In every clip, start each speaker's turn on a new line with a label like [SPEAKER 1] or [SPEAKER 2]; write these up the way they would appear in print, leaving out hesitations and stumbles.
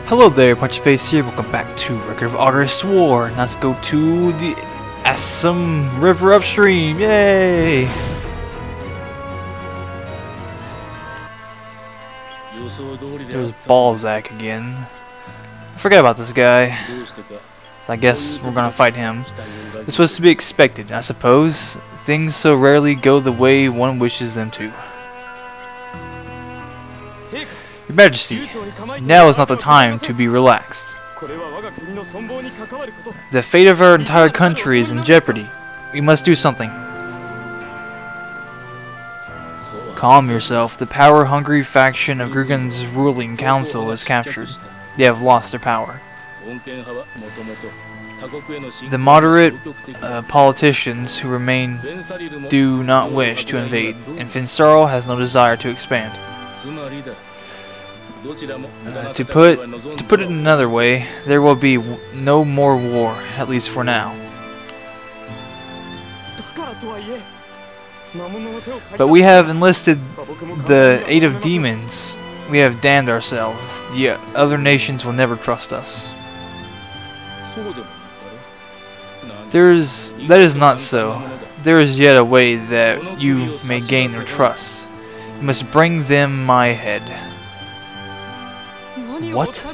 [SPEAKER 1] Hello there, Punchy Face here. Welcome back to Record of Agarest War. Now let's go to the Assam River upstream. Yay! There's Balzac again. I forgot about this guy. So I guess we're gonna fight him. This was to be expected, I suppose. Things so rarely go the way one wishes them to. Your Majesty, now is not the time to be relaxed. The fate of our entire country is in jeopardy. We must do something. Calm yourself. The power-hungry faction of Grugan's ruling council is captured. They have lost their power. The moderate politicians who remain do not wish to invade, and Finsarl has no desire to expand. To put it another way, there will be no more war, at least for now. But we have enlisted the aid of demons. We have damned ourselves. Yet other nations will never trust us. That is not so. There is yet a way that you may gain their trust. You must bring them my head. What?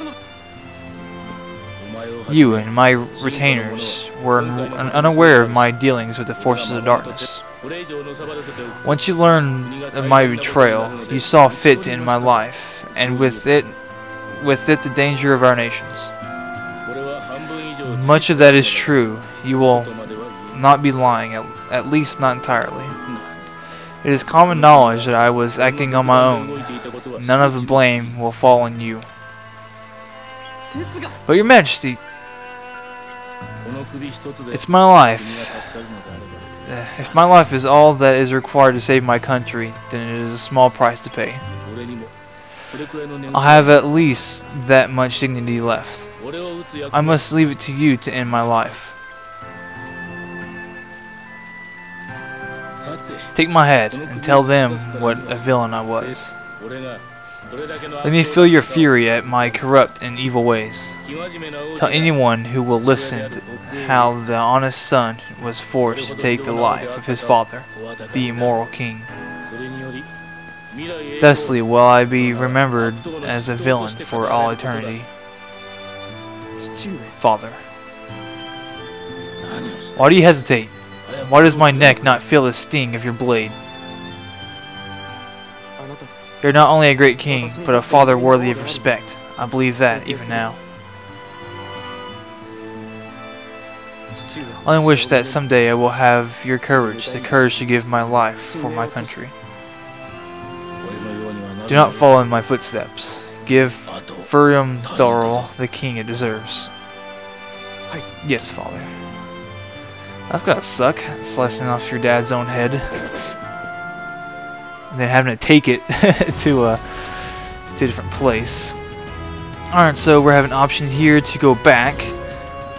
[SPEAKER 1] You and my retainers were unaware of my dealings with the forces of darkness. Once you learned of my betrayal, you saw fit to end my life, and with it the danger of our nations. Much of that is true. You will not be lying, at least not entirely. It is common knowledge that I was acting on my own. None of the blame will fall on you. But Your Majesty, it's my life. If my life is all that is required to save my country, then it is a small price to pay. I'll have at least that much dignity left. I must leave it to you to end my life. Take my head and tell them what a villain I was. Let me feel your fury at my corrupt and evil ways. Tell anyone who will listen how the honest son was forced to take the life of his father, the immoral king. Thusly will I be remembered as a villain for all eternity. Father. Why do you hesitate? Why does my neck not feel the sting of your blade? You're not only a great king, but a father worthy of respect. I believe that, even now. I only wish that someday I will have your courage, the courage to give my life for my country. Do not follow in my footsteps. Give Furium Doral the king it deserves. Yes, father. That's gotta suck, slicing off your dad's own head. And then having to take it to a different place. Alright, so we have an option here to go back.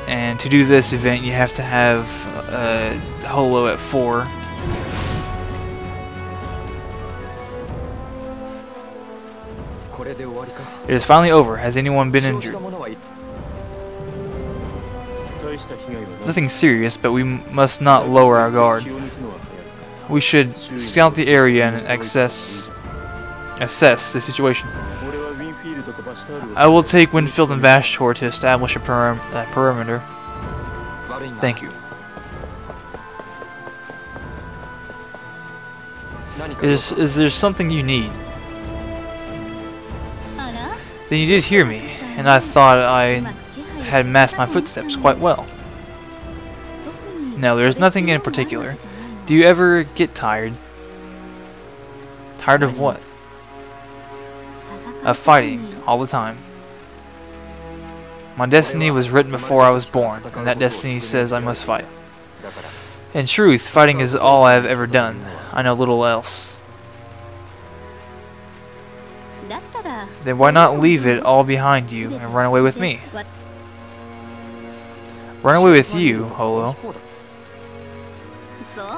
[SPEAKER 1] And to do this event, you have to have holo at 4. It is finally over. Has anyone been injured? Nothing serious, but we must not lower our guard. We should scout the area and assess the situation. I will take Winfield and Vashtor to establish a perimeter. Thank you. Is there something you need? Then you did hear me, and I thought I had masked my footsteps quite well. No, there's nothing in particular. Do you ever get tired? Tired of what? Of fighting all the time. My destiny was written before I was born, and that destiny says I must fight. In truth, fighting is all I have ever done. I know little else. Then why not leave it all behind you and run away with me? Run away with you, Holo.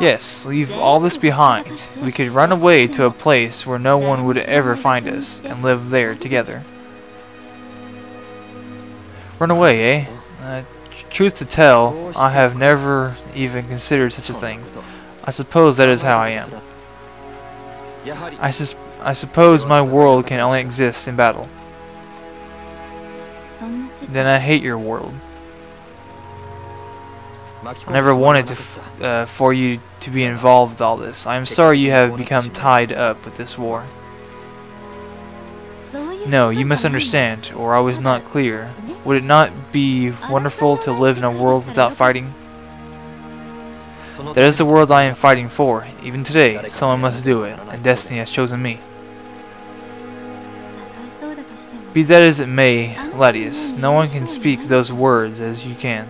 [SPEAKER 1] Yes, leave all this behind. We could run away to a place where no one would ever find us and live there together. Run away, eh? Truth to tell, I have never even considered such a thing. I suppose that is how I am. I suppose my world can only exist in battle. Then I hate your world. I never wanted for you to be involved with all this. I am sorry you have become tied up with this war. No, you misunderstand, or I was not clear. Would it not be wonderful to live in a world without fighting? That is the world I am fighting for. Even today, someone must do it, and destiny has chosen me. Be that as it may, Ladius, no one can speak those words as you can.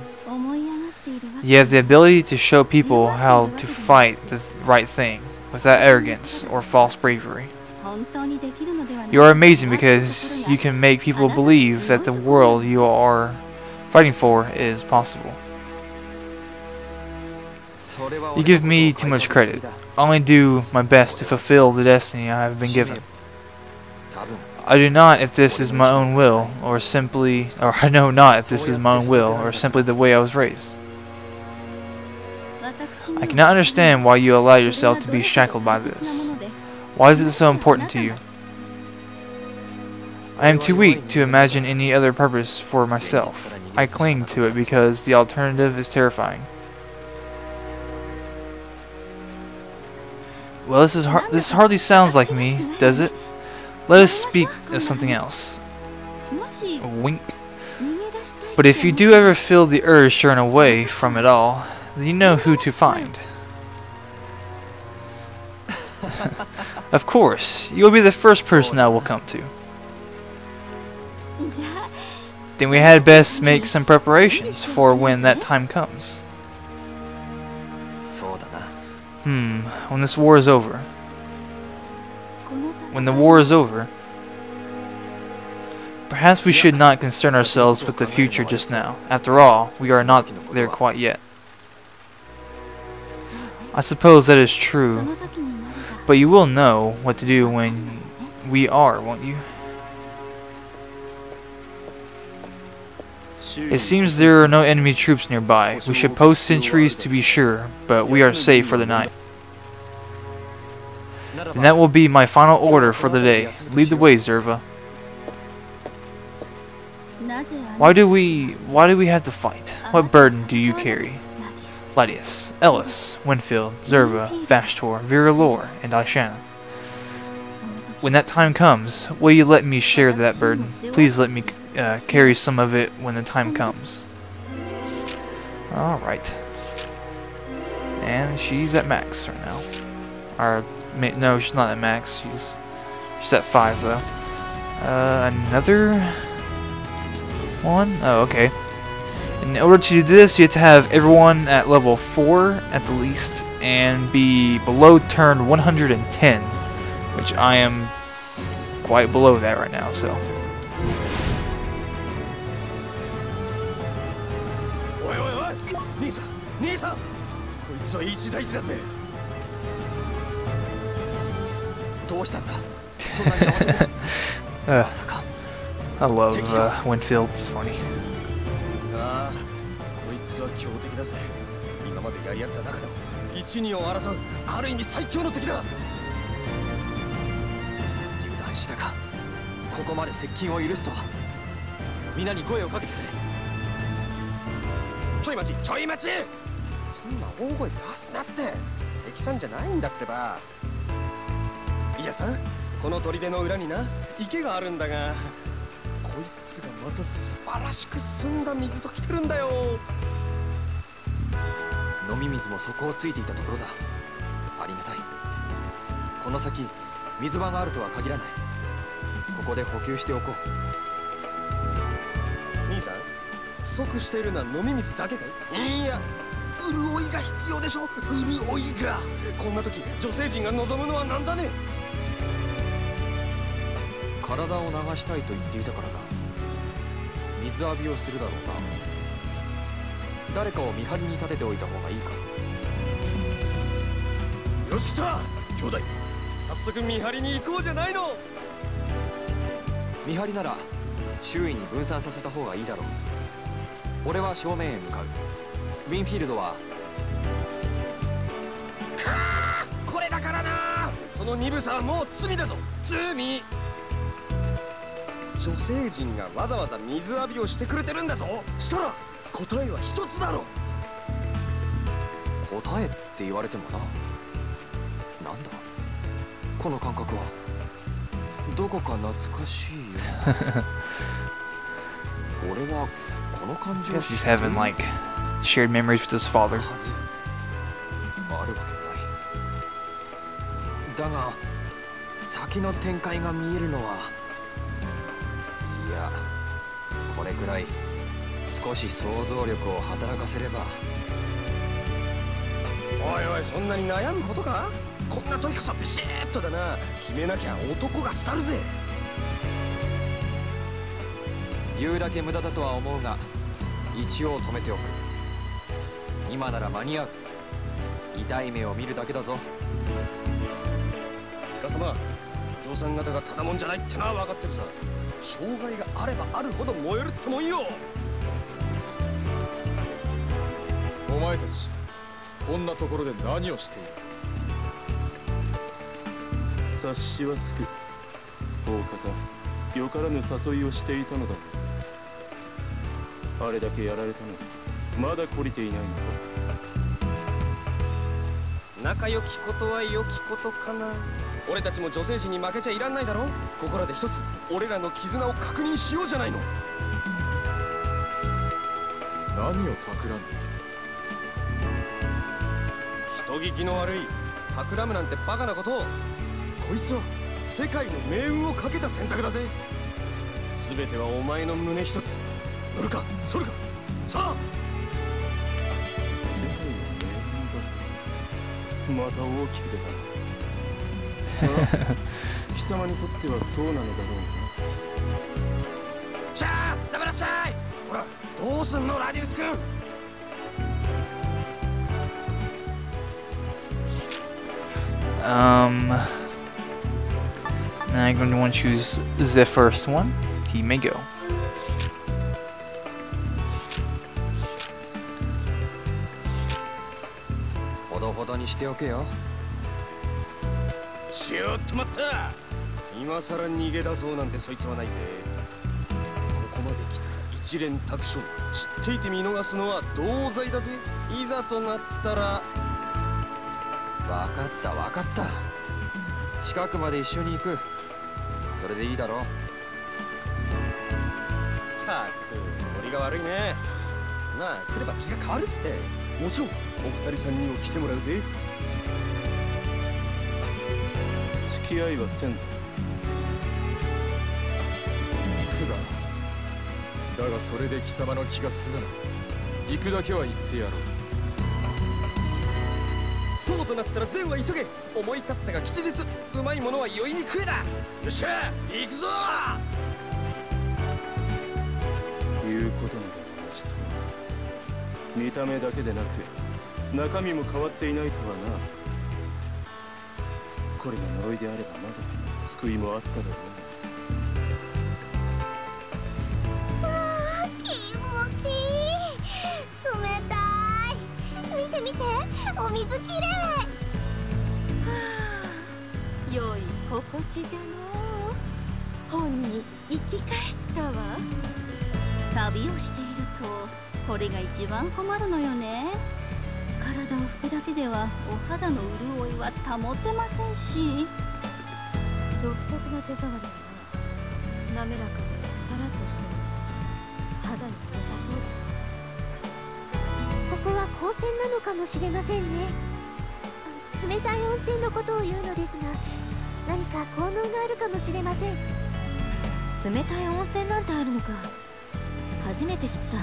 [SPEAKER 1] You have the ability to show people how to fight the right thing, without arrogance or false bravery. You are amazing because you can make people believe that the world you are fighting for is possible. You give me too much credit. I only do my best to fulfill the destiny I have been given. I do not if this is my own will, or I know not if this is my own will, or simply the way I was raised. I cannot understand why you allow yourself to be shackled by this. Why is it so important to you? I am too weak to imagine any other purpose for myself. I cling to it because the alternative is terrifying. Well, this hardly sounds like me, does it? Let us speak of something else. A wink. But if you do ever feel the urge to run away from it all, then you know who to find. Of course, you will be the first person I will come to. Then we had best make some preparations for when that time comes. When this war is over. When the war is over. Perhaps we should not concern ourselves with the future just now. After all, we are not there quite yet. I suppose that is true. But you will know what to do when we are, won't you? It seems there are no enemy troops nearby. We should post sentries to be sure, but we are safe for the night. And that will be my final order for the day. Lead the way, Zerva. Why do we have to fight? What burden do you carry? Ladius, Ellis, Winfield, Zerva, Vashtor, Viralor, and Aishana. When that time comes, will you let me share that burden? Please let me carry some of it when the time comes. Alright. And she's at max right now. No, she's not at max. She's at 5 though. Another one? Oh, okay. In order to do this, you have to have everyone at level 4 at the least, and be below turn 110, which I am quite below that right now, so. I love Winfield, it's funny.
[SPEAKER 2] こいつは強敵だぜ。今までやり合った中でも一二を争うある意味最強の敵だ。油断したか。ここまで接近を許すとは。皆に声をかけてくれ。ちょい待ち、ちょい待ち。そんな大声出すなって。敵さんじゃないんだってば。いやさ、この砦の裏にな池があるんだが。 こいつがまた素晴らしく澄んだ水と来てるんだよ。飲み水も底をついていたところだ。ありがたい。この先水場があるとは限らない。ここで補給しておこう。兄さん、不足しているのは飲み水だけかい？いや、潤いが必要でしょ。潤いが。こんな時女性陣が望むのはなんだね。 体を流したいと言っていたからな。水浴びをするだろうな。誰かを見張りに立てておいた方がいいか。よし来た兄弟、早速見張りに行こうじゃないの。見張りなら
[SPEAKER 3] 周囲に分散させた方がいいだろう。俺は正面へ向かう。ウィンフィールドは
[SPEAKER 2] これだからな。その鈍さはもう罪だぞ、罪。女性陣がわざわざ水浴びをしてくれてるんだぞ。したら答えは一つだろ。
[SPEAKER 3] 答えって言われてもな。なんだこの感覚は。どこか懐かしいよ。俺はこの感情を
[SPEAKER 1] Guess he's having like shared memories with his father.
[SPEAKER 3] あるわけない。だが先の展開が見えるのは、いや、これくらい少し想像力を働かせれば。
[SPEAKER 2] おいおい、そんなに悩むことか。こんな時こそビシッとだな。決めなきゃ男が廃るぜ。
[SPEAKER 3] 言うだけ無駄だとは思うが、一応止めておく。今なら間に合う。痛い目を見るだけだぞ。
[SPEAKER 2] イカ様、お嬢さん方がただもんじゃないってのは分かってるさ。障害があればあるほど燃えるってもんよ。
[SPEAKER 4] お前たち、こんなところで何をしている。
[SPEAKER 5] 察しはつく。大方よからぬ誘いをしていたのだ。あれだけやられたのにまだ懲りていないのか。
[SPEAKER 2] 仲良きことは良きことかな。俺たちも女性陣に負けちゃいらんないだろ。ここらで一つ俺らの絆を確認しようじゃないの。
[SPEAKER 4] 何を企んでいる。
[SPEAKER 2] 人聞きの悪い企むなんてバカなことを。こいつは世界の命運をかけた選択だぜ。全てはお前の胸一つ。乗るかそるか。さあ。
[SPEAKER 5] 世界の命運だとまた大きく出たな。貴様にとってはそうなのだろうか。
[SPEAKER 2] じゃあダメらっしゃい。ほらどうすんのラディウス君。
[SPEAKER 1] Now I'm going to want to choose the first one. He may go.
[SPEAKER 3] ほどほどにしておけよ。
[SPEAKER 2] ちょっと待った。今さら逃げ出そうなんてそいつはないぜ。ここまで来たら一連卓勝。知っていて見逃すのは同罪だぜ。いざとなったら。
[SPEAKER 3] 分かった分かった。近くまで一緒に行く。それでいいだろう。
[SPEAKER 2] たくノリが悪いね。まあ来れば気が変わるって。もちろんお二人さんにも来てもらうぜ。
[SPEAKER 5] 付き合いはせんぞ。
[SPEAKER 4] くだがそれで貴様の気が済むな。行くだけは言ってやろう。
[SPEAKER 2] そうとなったら善は急げ。思い立ったが吉日。うまいものは酔いに食えだ。よっしゃ行くぞ。
[SPEAKER 5] いうことなど同じと。見た目だけでなく中身も変わっていないとはな。これが呪いであればまだ救いもあっただろう。
[SPEAKER 6] あー、気持ちいい。冷たい。見て見て、お水きれい。
[SPEAKER 7] 良い心地じゃのう。本に生き返ったわ。旅をしているとこれが一番困るのよね。体を拭くだけではお肌の潤いは保てませんし。
[SPEAKER 8] 独特な手触りだな。滑らかでさらっとしてる。肌に良さそうだ。
[SPEAKER 6] ここは高専なのかもしれませんね。冷たい温泉のことを言うのですが、何か効能があるかもしれません。
[SPEAKER 8] 冷たい温泉なんてあるのか。初めて知った。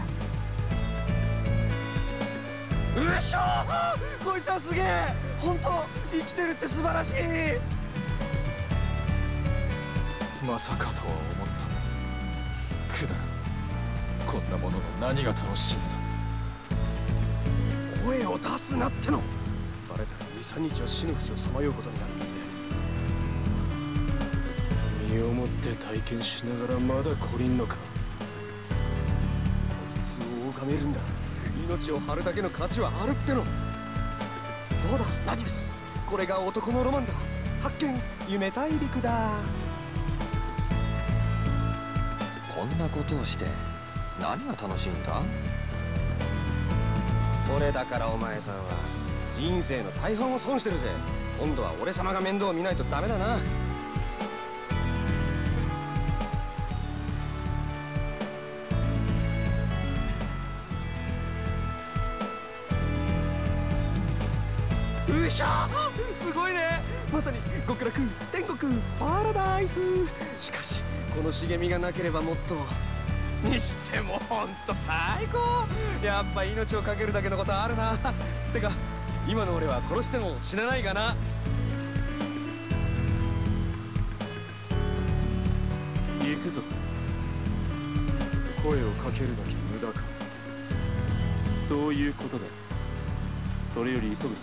[SPEAKER 2] うっしょー。こいつはすげえ。本当生きてるって素晴らしい。
[SPEAKER 4] まさかとは思った。くだらこんなものの何が楽しいんだ。
[SPEAKER 2] 声を出すなっての。バレたら 2,3 日は死の淵をさまようことになるんだぜ。
[SPEAKER 5] 身をもって体験しながらまだ懲りんのか。
[SPEAKER 2] こいつを拝めるんだ。命を張るだけの価値はあるっての。どうだラディウス、これが男のロマンだ。発見、夢大陸だ。
[SPEAKER 3] こんなことをして何が楽しいんだ。
[SPEAKER 2] 俺だからお前さんは人生の大半を損してるぜ。今度は俺様が面倒を見ないとダメだな。うしゃー、すごいね。まさに極楽、天国、パラダイス。しかしこの茂みがなければもっと。にしてもほんと最高。やっぱ命をかけるだけのことあるな。てか今の俺は殺しても死なないがな。
[SPEAKER 5] 行くぞ。声をかけるだけ無駄か。そういうことだ。それより急ぐぞ。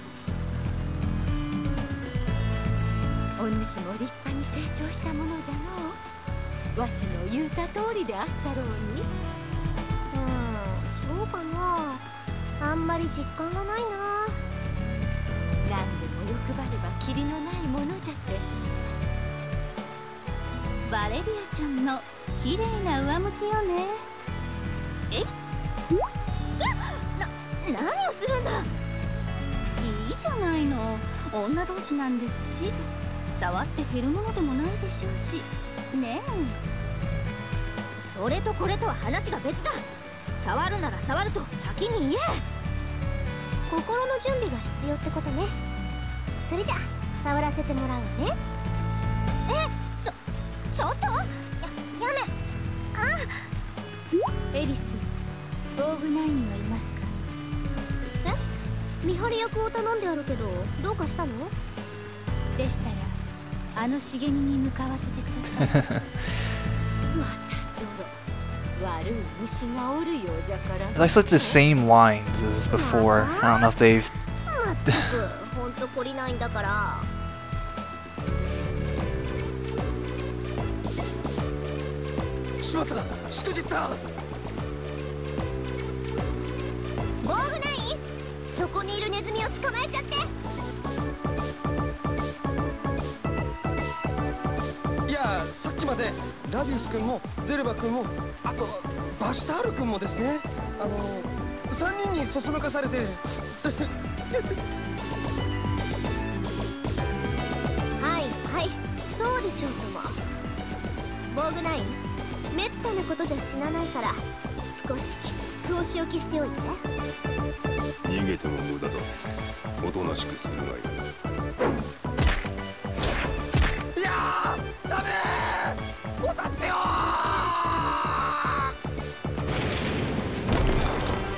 [SPEAKER 7] お主も立派に成長したものじゃのう。わしの言うた通りであったろうに。
[SPEAKER 6] そうかな。あんまり実感がないな。
[SPEAKER 7] 何でも欲張ればキリのないものじゃって。バレリアちゃんの綺麗な上向きよね。えっ、何をするんだ。いいじゃないの、女同士なんですし、触って減るものでもないでしょうしねえ。
[SPEAKER 6] それとこれとは話が別だ。触るなら触ると先に言え。心の準備が必要ってことね。それじゃ触らせてもらうわね。ちょっとやめ。
[SPEAKER 7] エリス、防具ナインはいますか。
[SPEAKER 6] 見張り役を頼んであるけどどうかしたの？
[SPEAKER 7] でしたらあの茂みに向かわせてください。またゾロ、悪い虫がおるようじゃから。
[SPEAKER 1] It's like such the same lines as before. I don't know if they've.
[SPEAKER 6] まったくほんと懲りないんだから。
[SPEAKER 2] しまった、しくじった。
[SPEAKER 6] 防具ない？そこにいるネズミを捕まえちゃって。
[SPEAKER 2] いや、さっきまでラディウス君もゼルバ君も、あとバシュタール君もですね、3人にそそのかされて。
[SPEAKER 6] はいはい、そうでしょうとも。防具ない？めったなことじゃ死なないから少しきつくお仕置きしておいて。
[SPEAKER 5] 逃げても無駄だ。おとなしくするがいい。
[SPEAKER 2] いやー、ダメー、お助けを。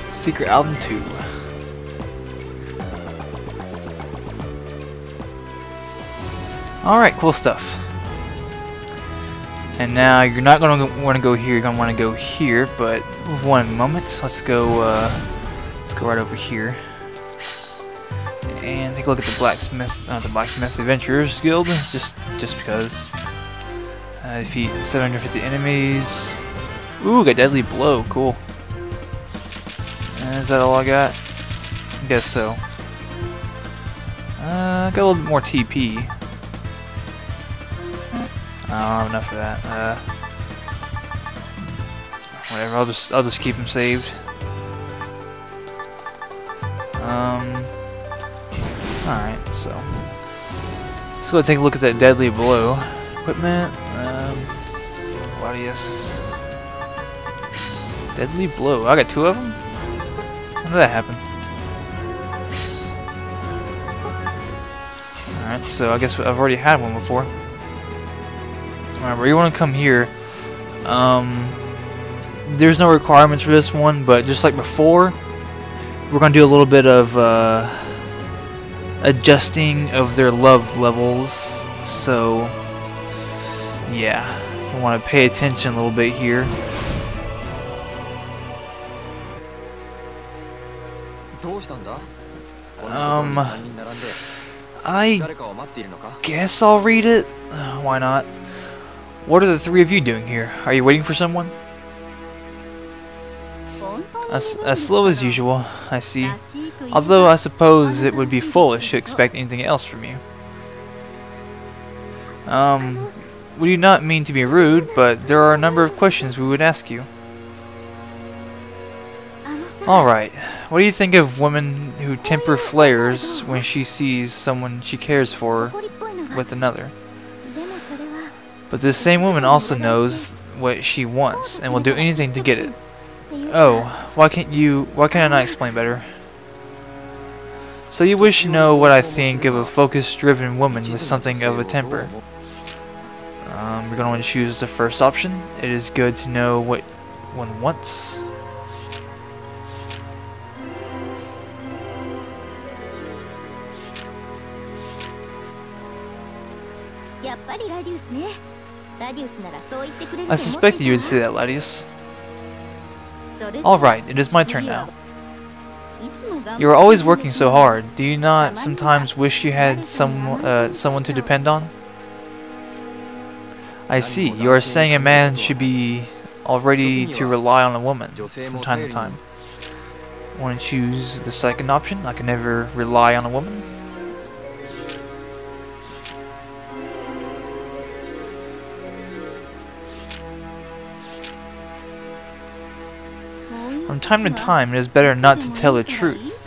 [SPEAKER 1] Secret Album 2. Alright, cool stuff. And now you're not going to want to go here, you're going to want to go here, but one moment, let's go right over here. And take a look at the Blacksmith Adventurers Guild, just because. Defeat 750 enemies. Ooh, got Deadly Blow, cool. Is that all I got? I guess so. Got a little bit more TP. I don't have enough for that. Whatever. I'll just keep them saved. Alright, so let's go take a look at that Deadly Blow equipment. Gladius. Deadly Blow. I got 2 of them. When did that happen? Alright, so I guess I've already had one before. Remember, you want to come here. There's no requirements for this one, but just like before, we're going to do a little bit of adjusting of their love levels. So, yeah, we want to pay attention a little bit here. I guess I'll read it. Why not? What are the three of you doing here? Are you waiting for someone? As slow as usual, I see. Although I suppose it would be foolish to expect anything else from you. We do not mean to be rude, but there are a number of questions we would ask you. Alright, what do you think of women who temper flares when she sees someone she cares for with another? But this same woman also knows what she wants and will do anything to get it. Oh, why can't I not explain better? So you wish to know what I think of a focus-driven woman with something of a temper. We're going to want to choose the first option. It is good to know what one wants. I suspected you would say that, Ladius. Alright, it is my turn now. You are always working so hard. Do you not sometimes wish you had someone to depend on? I see. You are saying a man should be all ready to rely on a woman from time to time. Want to choose the second option? I can never rely on a woman. From time to time, it is better not to tell the truth.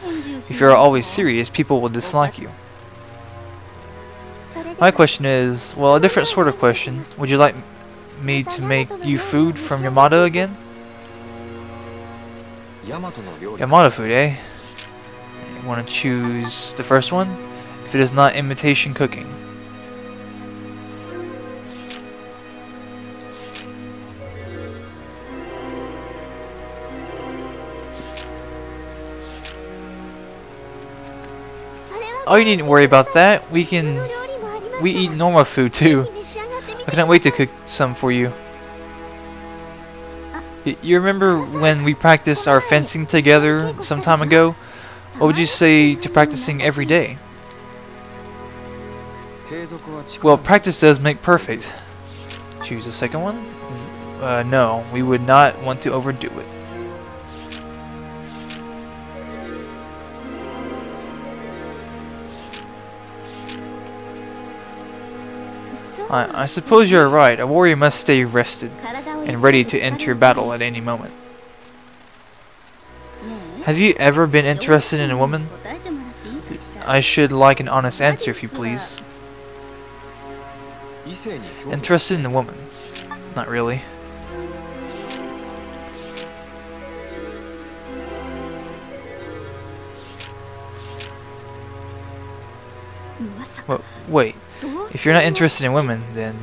[SPEAKER 1] If you are always serious, people will dislike you. My question is, well, a different sort of question. Would you like me to make you food from Yamato again? Yamato food, eh? You want to choose the first one? If it is not imitation cooking. Oh, you needn't worry about that. We eat normal food too. I cannot wait to cook some for you. You remember when we practiced our fencing together some time ago? What would you say to practicing every day? Well, practice does make perfect. Choose the second one? No, we would not want to overdo it. I suppose you're right. A warrior must stay rested and ready to enter battle at any moment. Have you ever been interested in a woman? I should like an honest answer, if you please. Interested in a woman? Not really. Well, wait. If you're not interested in women, then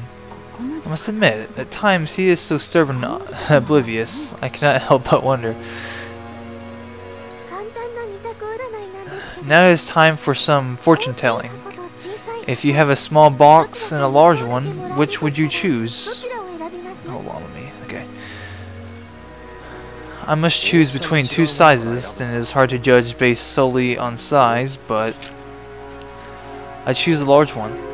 [SPEAKER 1] I must admit, at times he is so stubborn and oblivious, I cannot help but wonder. Now it is time for some fortune telling. If you have a small box and a large one, which would you choose? Hold on, okay. I must choose between two sizes, then it is hard to judge based solely on size, but I choose the large one.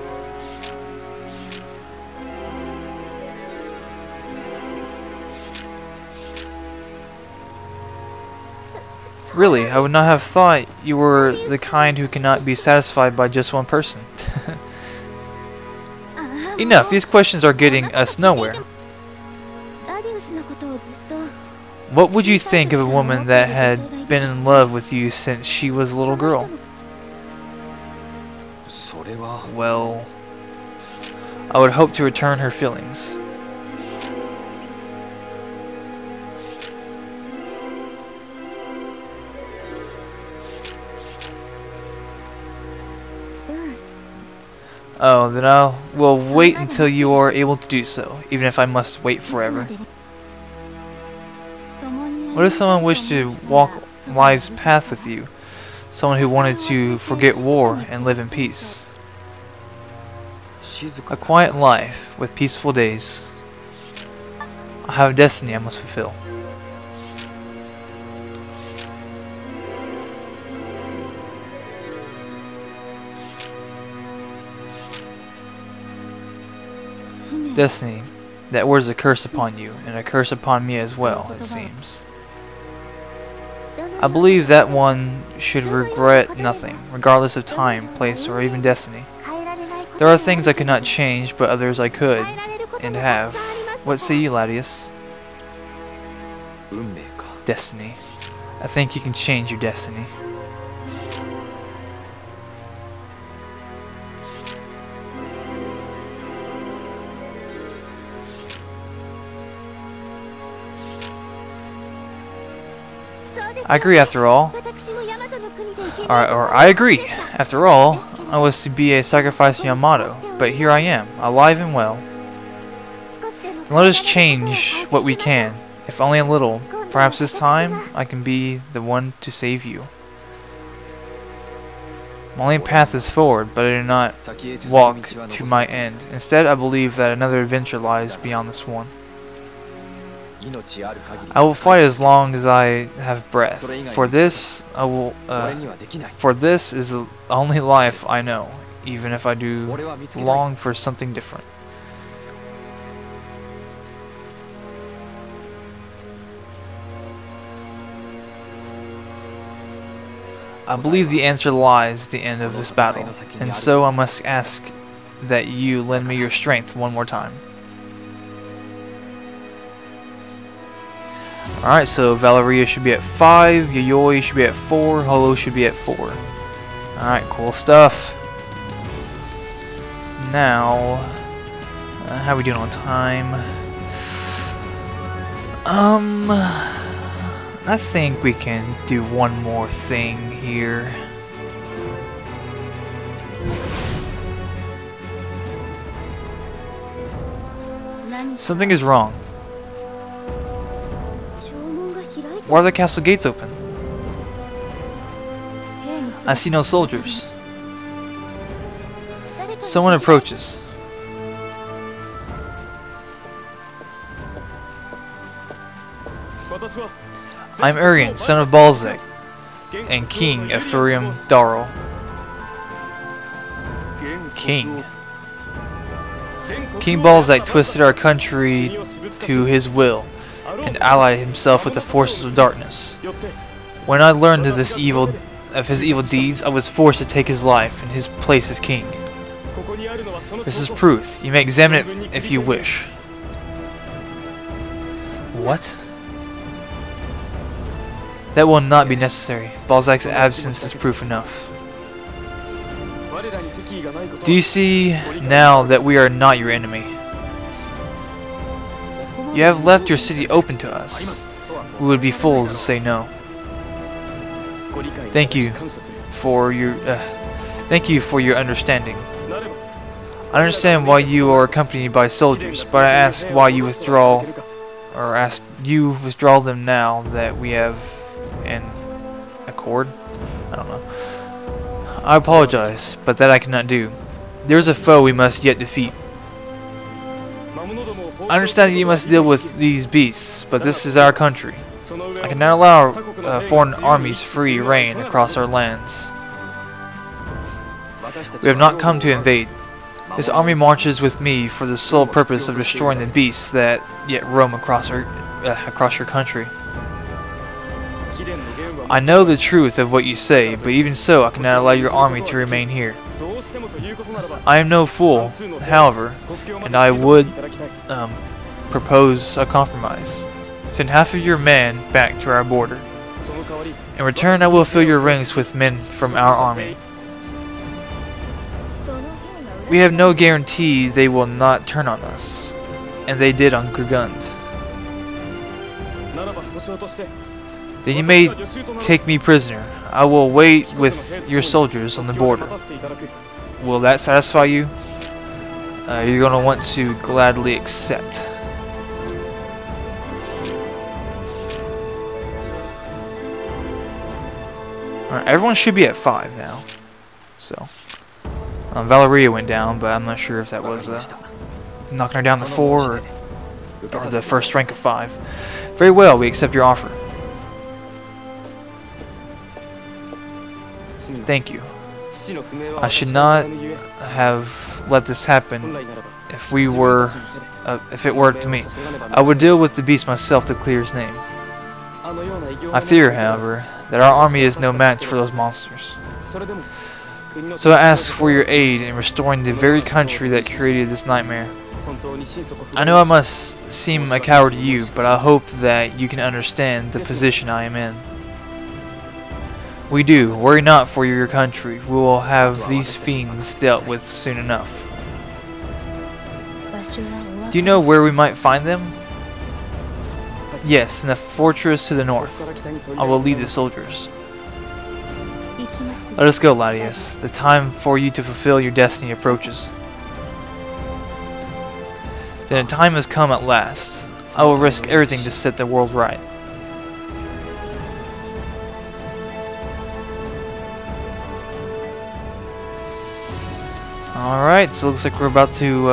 [SPEAKER 1] Really, I would not have thought you were the kind who cannot be satisfied by just one person. Enough, these questions are getting us nowhere. What would you think of a woman that had been in love with you since she was a little girl? Well, I would hope to return her feelings. Oh, then we'll wait until you are able to do so, even if I must wait forever. What if someone wished to walk life's path with you? Someone who wanted to forget war and live in peace. A quiet life with peaceful days. I have a destiny I must fulfill. Destiny. That word is a curse upon you, and a curse upon me as well, it seems. I believe that one should regret nothing, regardless of time, place, or even destiny. There are things I could not change, but others I could, and have. What say you, Latius? Destiny. I think you can change your destiny. I agree after all. Or I agree. After all, I was to be a sacrifice to Yamato, but here I am, alive and well. Let us change what we can, if only a little. Perhaps this time, I can be the one to save you. My only path is forward, but I do not walk to my end. Instead, I believe that another adventure lies beyond this one. I will fight as long as I have breath. For this, for this is the only life I know, even if I do long for something different. I believe the answer lies at the end of this battle, and so I must ask that you lend me your strength one more time. Alright, so Valeria should be at 5, Yayoi should be at 4, Holo should be at 4. Alright, cool stuff. Now, how are we doing on time? I think we can do one more thing here. Something is wrong. Why are the castle gates open? I see no soldiers. Someone approaches. I'm Urian, son of Balzac, and king of Furium Darl. King. King Balzac twisted our country to his will, and allied himself with the forces of darkness. When I learned of his evil deeds, I was forced to take his life in his place as king. This is proof. You may examine it if you wish. What? That will not be necessary. Balzac's absence is proof enough. Do you see now that we are not your enemy? You have left your city open to us. We would be fools to say no. Thank you for your understanding. I understand why you are accompanied by soldiers, but I ask why you withdraw them now that we have an accord. I don't know. I apologize, but that I cannot do. There is a foe we must yet defeat. I understand that you must deal with these beasts, but this is our country. I cannot allow foreign armies free reign across our lands. We have not come to invade. This army marches with me for the sole purpose of destroying the beasts that yet roam across your country. I know the truth of what you say, but even so, I cannot allow your army to remain here. I am no fool, however, and I would propose a compromise. Send half of your men back to our border. In return, I will fill your ranks with men from our army. We have no guarantee they will not turn on us, and they did on Grugund. Then you may take me prisoner. I will wait with your soldiers on the border. Will that satisfy you? You're going to want to gladly accept. Alright, everyone should be at 5 now. So, Valeria went down, but I'm not sure if that was knocking her down to 4 or the first rank of 5. Very well, we accept your offer. Thank you. I should not have let this happen if we were if it were up to me. I would deal with the beast myself to clear his name. I fear, however, that our army is no match for those monsters. So I ask for your aid in restoring the very country that created this nightmare. I know I must seem a coward to you, but I hope that you can understand the position I am in. We do. Worry not for your country. We will have these fiends dealt with soon enough. Do you know where we might find them? Yes, in the fortress to the north. I will lead the soldiers. Let us go, Latius. The time for you to fulfill your destiny approaches. Then a time has come at last. I will risk everything to set the world right. Alright, so it looks like we're about to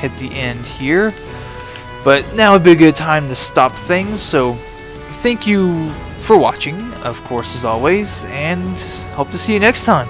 [SPEAKER 1] hit the end here. But now would be a good time to stop things, so thank you for watching, of course, as always, and hope to see you next time.